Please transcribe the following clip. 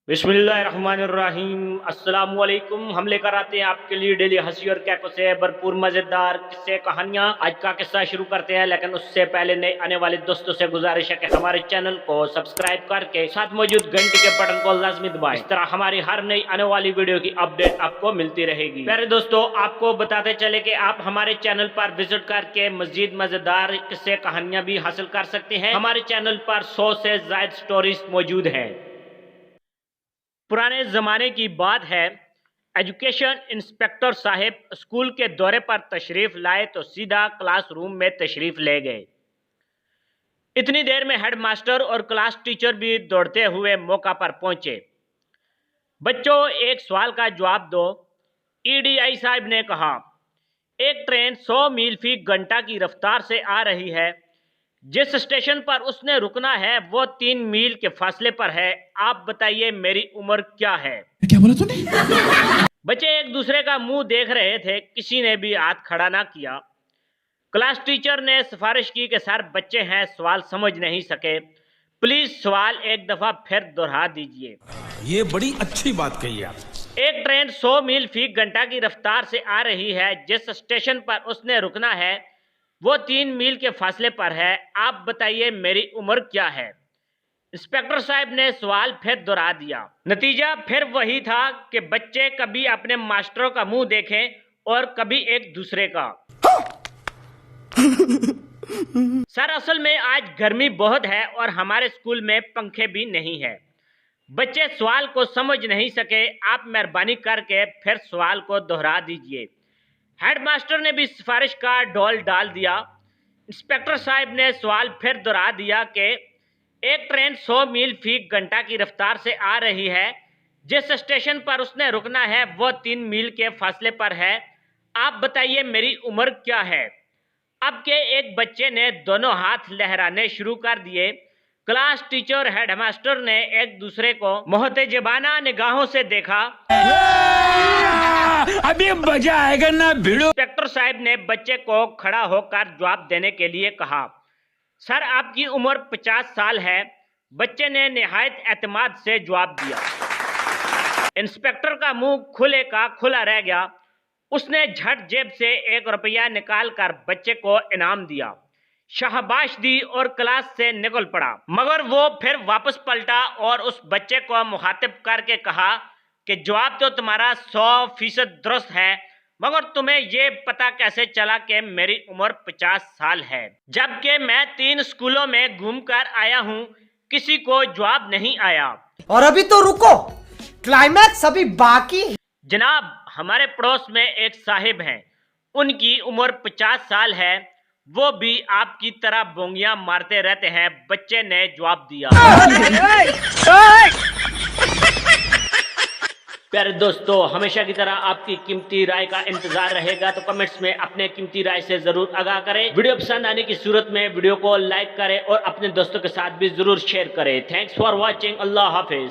बिस्मिल्लाहिर्रहमानिर्रहीम। अस्सलाम वालेकुम। हम लेकर आते हैं आपके लिए डेली हंसी और कैको से भरपूर मजेदार किस्से कहानियां। आज का किस्सा शुरू करते हैं, लेकिन उससे पहले नए आने वाले दोस्तों से गुजारिश है कि हमारे चैनल को सब्सक्राइब करके साथ मौजूद घंटी के बटन को लाजमी दबाएं। इस तरह हमारी हर नई आने वाली वीडियो की अपडेट आपको मिलती रहेगी। प्यारे दोस्तों, आपको बताते चले कि आप हमारे चैनल पर विजिट करके मजीद मजेदार किस्से कहानियां भी हासिल कर सकते हैं। हमारे चैनल पर 100 से ज्यादा स्टोरीज मौजूद है। पुराने ज़माने की बात है, एजुकेशन इंस्पेक्टर साहब स्कूल के दौरे पर तशरीफ़ लाए तो सीधा क्लासरूम में तशरीफ़ ले गए। इतनी देर में हेडमास्टर और क्लास टीचर भी दौड़ते हुए मौका पर पहुंचे। बच्चों, एक सवाल का जवाब दो। ईडीआई साहब ने कहा। एक ट्रेन 100 मील फी घंटा की रफ्तार से आ रही है। जिस स्टेशन पर उसने रुकना है वो 3 मील के फासले पर है। आप बताइए मेरी उम्र क्या है? क्या बोला तूने? बच्चे एक दूसरे का मुंह देख रहे थे, किसी ने भी हाथ खड़ा ना किया। क्लास टीचर ने सिफारिश की कि सर, बच्चे हैं, सवाल समझ नहीं सके, प्लीज सवाल एक दफा फिर दोहरा दीजिए। ये बड़ी अच्छी बात कही आप। एक ट्रेन 100 मील फी घंटा की रफ्तार से आ रही है। जिस स्टेशन पर उसने रुकना है वो 3 मील के फासले पर है। आप बताइए मेरी उम्र क्या है? इंस्पेक्टर साहब ने सवाल फिर दोहरा दिया। नतीजा फिर वही था कि बच्चे कभी अपने मास्टरों का मुंह देखें और कभी एक दूसरे का। सर, असल में आज गर्मी बहुत है और हमारे स्कूल में पंखे भी नहीं है। बच्चे सवाल को समझ नहीं सके। आप मेहरबानी करके फिर सवाल को दोहरा दीजिए। हेडमास्टर ने भी सिफारिश का ढोल डाल दिया। इंस्पेक्टर साहब ने सवाल फिर दोहरा दिया कि एक ट्रेन 100 मील फी घंटा की रफ्तार से आ रही है। जिस स्टेशन पर उसने रुकना है वो 3 मील के फासले पर है। आप बताइए मेरी उम्र क्या है? अब के एक बच्चे ने दोनों हाथ लहराने शुरू कर दिए। क्लास टीचर और हेडमास्टर ने एक दूसरे को मोहतजबाना निगाहों से देखा। अभी मजा आएगा ना भिड़ो। इंस्पेक्टर साहब ने बच्चे को खड़ा होकर जवाब देने के लिए कहा। सर, आपकी उम्र 50 साल है। बच्चे ने निहायत एतमाद से जवाब दिया। इंस्पेक्टर का मुंह खुले का खुला रह गया। उसने झट जेब से 1 रुपया निकाल कर बच्चे को इनाम दिया, शाबाश दी और क्लास से निकल पड़ा। मगर वो फिर वापस पलटा और उस बच्चे को मुखातिब करके कहा कि जवाब तो तुम्हारा 100% दुरुस्त है, मगर तुम्हें ये पता कैसे चला कि मेरी उम्र 50 साल है, जबकि मैं 3 स्कूलों में घूमकर आया हूँ, किसी को जवाब नहीं आया। और अभी तो रुको, क्लाइमैक्स अभी बाकी है। जनाब, हमारे पड़ोस में एक साहिब हैं, उनकी उम्र 50 साल है, वो भी आपकी तरह बोंगियां मारते रहते हैं। बच्चे ने जवाब दिया। प्यारे दोस्तों, हमेशा की तरह आपकी कीमती राय का इंतजार रहेगा, तो कमेंट्स में अपने कीमती राय से जरूर आगाह करें। वीडियो पसंद आने की सूरत में वीडियो को लाइक करें और अपने दोस्तों के साथ भी जरूर शेयर करें। Thanks for watching. Allah Hafiz.